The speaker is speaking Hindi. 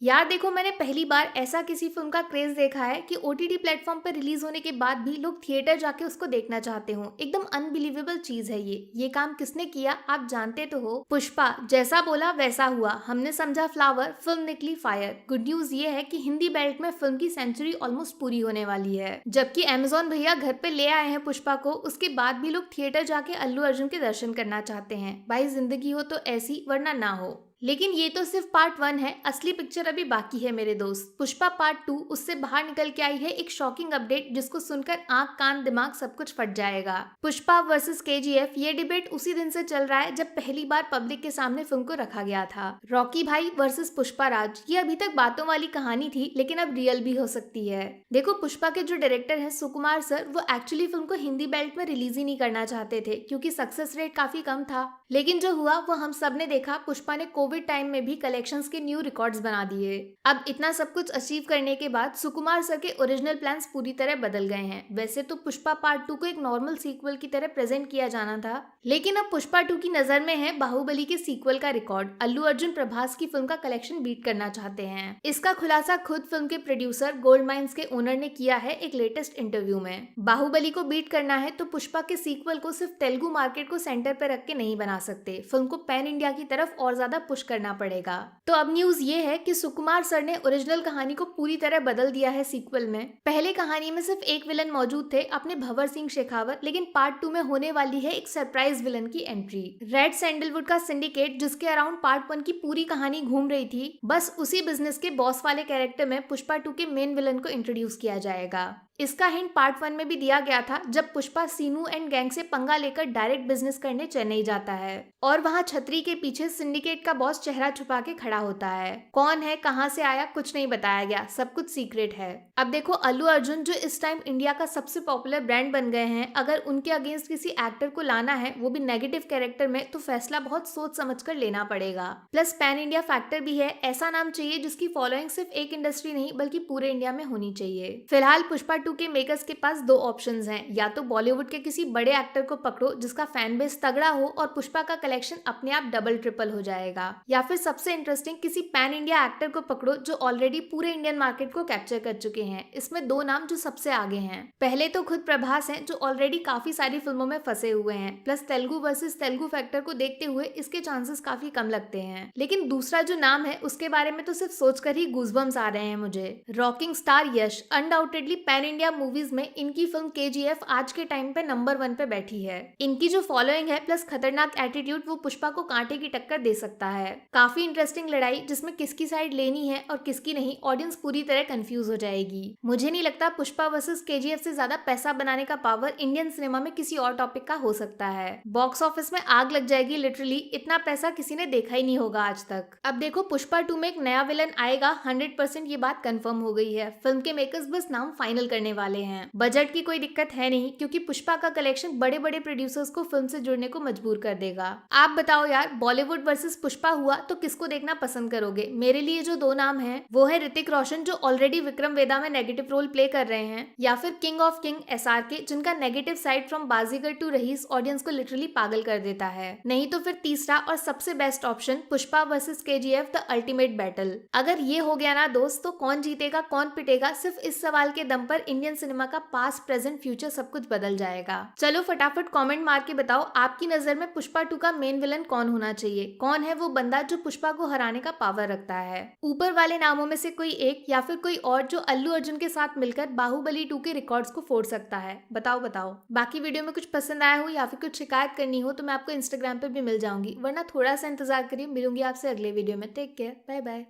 यार देखो, मैंने पहली बार ऐसा किसी फिल्म का क्रेज देखा है कि ओटीटी प्लेटफॉर्म पर रिलीज होने के बाद भी लोग थिएटर जाके उसको देखना चाहते हो। एकदम अनबिलीवेबल चीज है ये काम किसने किया आप जानते तो हो। पुष्पा जैसा बोला वैसा हुआ। हमने समझा फ्लावर, फिल्म निकली फायर। गुड न्यूज ये है कि हिंदी बेल्ट में फिल्म की सेंचुरी ऑलमोस्ट पूरी होने वाली है। जबकि अमेजोन भैया घर पे ले आए हैं पुष्पा को, उसके बाद भी लोग थिएटर जाके अल्लू अर्जुन के दर्शन करना चाहते हैं। भाई जिंदगी हो तो ऐसी, वरना ना हो। लेकिन ये तो सिर्फ पार्ट 1 है, असली पिक्चर अभी बाकी है मेरे दोस्त। पुष्पा पार्ट 2 उससे बाहर निकल के आई है एक शॉकिंग अपडेट जिसको सुनकर आंख कान दिमाग सब कुछ फट जाएगा। पुष्पा वर्सेस केजीएफ, ये डिबेट उसी दिन से चल रहा है जब पहली बार पब्लिक के सामने फिल्म को रखा गया था। रॉकी भाई वर्सेस पुष्पा राज, ये अभी तक बातों वाली कहानी थी लेकिन अब रियल भी हो सकती है। देखो, पुष्पा के जो डायरेक्टर हैं सुकुमार सर, वो एक्चुअली फिल्म को हिंदी बेल्ट में रिलीज ही नहीं करना चाहते थे क्योंकि सक्सेस रेट काफी कम था। लेकिन जो हुआ वो हम सब ने देखा। पुष्पा ने कोविड टाइम में भी कलेक्शंस के न्यू रिकॉर्ड्स बना दिए। अब इतना सब कुछ अचीव करने के बाद सुकुमार सर के ओरिजिनल प्लान्स पूरी तरह बदल गए हैं। वैसे तो पुष्पा पार्ट 2 को एक नॉर्मल सीक्वल की तरह प्रेजेंट किया जाना था, लेकिन अब पुष्पा 2 की नजर में है बाहुबली के सीक्वल का रिकॉर्ड। अल्लू अर्जुन प्रभास की फिल्म का कलेक्शन बीट करना चाहते हैं। इसका खुलासा खुद फिल्म के प्रोड्यूसर गोल्ड माइंस के ओनर ने किया है एक लेटेस्ट इंटरव्यू में। बाहुबली को बीट करना है तो पुष्पा के सीक्वल को सिर्फ तेलुगु मार्केट को सेंटर पर रख के नहीं बना सकते, फिल्म को पैन इंडिया की तरफ और ज्यादा पुश करना पड़ेगा। तो अब न्यूज ये है कि सुकुमार सर ने ओरिजिनल कहानी को पूरी तरह बदल दिया है सीक्वल में। पहले कहानी में सिर्फ एक विलन मौजूद थे, अपने भंवर सिंह शेखावत, लेकिन पार्ट 2 में होने वाली है एक सरप्राइज विलन की एंट्री। रेड सैंडलवुड का सिंडिकेट जिसके अराउंड पार्ट 1 की पूरी कहानी घूम रही थी, बस उसी बिजनेस के बॉस वाले कैरेक्टर में पुष्पा 2 के मेन विलन को इंट्रोड्यूस किया जाएगा। इसका हिंट पार्ट 1 में भी दिया गया था जब पुष्पा सीनू एंड गैंग से पंगा लेकर डायरेक्ट बिजनेस करने चेन्नई जाता है और वहां छतरी के पीछे सिंडिकेट का बॉस चेहरा छुपा के खड़ा होता है। कौन है, कहां से आया, कुछ नहीं बताया गया, सब कुछ सीक्रेट है। अब देखो, अल्लू अर्जुन जो इस टाइम इंडिया का सबसे पॉपुलर ब्रांड बन गए हैं, अगर उनके अगेंस्ट किसी एक्टर को लाना है, वो भी नेगेटिव कैरेक्टर में, तो फैसला बहुत सोच समझ कर लेना पड़ेगा। प्लस पैन इंडिया फैक्टर भी है। ऐसा नाम चाहिए जिसकी फॉलोइंग सिर्फ एक इंडस्ट्री नहीं बल्कि पूरे इंडिया में होनी चाहिए। फिलहाल पुष्पा 2 के मेकर्स के पास दो ऑप्शंस हैं, या तो बॉलीवुड के किसी बड़े एक्टर को पकड़ो जिसका फैन बेस तगड़ा हो और पुष्पा का कलेक्शन अपने आप डबल ट्रिपल हो जाएगा, या फिर सबसे इंटरेस्टिंग किसी पैन इंडिया एक्टर को पकड़ो जो ऑलरेडी पूरे इंडियन मार्केट को कैप्चर कर चुके हैं। इसमें दो नाम जो सबसे आगे हैं। पहले तो खुद प्रभास हैं जो ऑलरेडी काफी सारी फिल्मों में फंसे हुए हैं, plus Telugu versus Telugu factor को देखते हुए इसके चांसेस काफी कम लगते हैं। लेकिन दूसरा जो नाम है उसके बारे में तो सिर्फ सोचकर ही गूजबम्स आ रहे हैं मुझे। रॉकिंग स्टार यश, अनडाउटेडली पैन इंडिया मूवीज में इनकी फिल्म केजीएफ आज के टाइम पे नंबर 1 पे बैठी है। इनकी जो फॉलोइंग है प्लस खतरनाक एटीट्यूड, वो पुष्पा को कांटे की टक्कर दे सकता है। काफी इंटरेस्टिंग लड़ाई जिसमें किसकी साइड लेनी है और किसकी नहीं, ऑडियंस पूरी तरह कंफ्यूज हो जाएगी। मुझे नहीं लगता पुष्पा वर्सेस केजीएफ से ज्यादा पैसा बनाने का पावर इंडियन सिनेमा में किसी और टॉपिक का हो सकता है। बॉक्स ऑफिस में आग लग जाएगी लिटरली, इतना पैसा किसी ने देखा ही नहीं होगा आज तक। अब देखो, पुष्पा 2 में एक नया विलन आएगा, 100% ये बात कंफर्म हो गई है। फिल्म के मेकर्स बस नाम फाइनल करने वाले हैं। बजट की कोई दिक्कत है नहीं क्योंकि पुष्पा का कलेक्शन बड़े बड़े प्रोड्यूसर्स को फिल्म से जुड़ने को मजबूर कर देगा। आप बताओ यार, बॉलीवुड वर्सेस पुष्पा हुआ तो किसको देखना पसंद करोगे? मेरे लिए जो दो नाम हैं वो है ऋतिक रोशन जो ऑलरेडी विक्रम वेदा में नेगेटिव रोल प्ले कर रहे हैं, या फिर किंग ऑफ किंग एसआरके जिनका negative side from Baazigar to Raees audience को लिटरली पागल कर देता है। नहीं तो फिर तीसरा और सबसे best option Pushpa versus KGF the ultimate battle. अगर ये हो गया ना दोस्त, तो कौन जीतेगा कौन पिटेगा, सिर्फ इस सवाल के दम पर इंडियन सिनेमा का पास्ट प्रेजेंट फ्यूचर सब कुछ बदल जाएगा। चलो फटाफट कमेंट मार के बताओ, आपकी नजर में पुष्पा 2 का मेन विलन कौन होना चाहिए? कौन है वो बंदा जो पुष्पा को हराने का पावर रखता है? ऊपर वाले नामों में से कोई एक, या फिर कोई और जो अल्लू अर्जुन के साथ मिलकर बाहुबली 2 के रिकॉर्ड्स को फोड़ सकता है? बताओ बताओ। बाकी वीडियो में कुछ पसंद आया हो या फिर कुछ शिकायत करनी हो तो मैं आपको इंस्टाग्राम पे भी मिल जाऊंगी, वरना थोड़ा सा इंतजार करिए, मिलूंगी आपसे अगले वीडियो में। Take care, bye bye.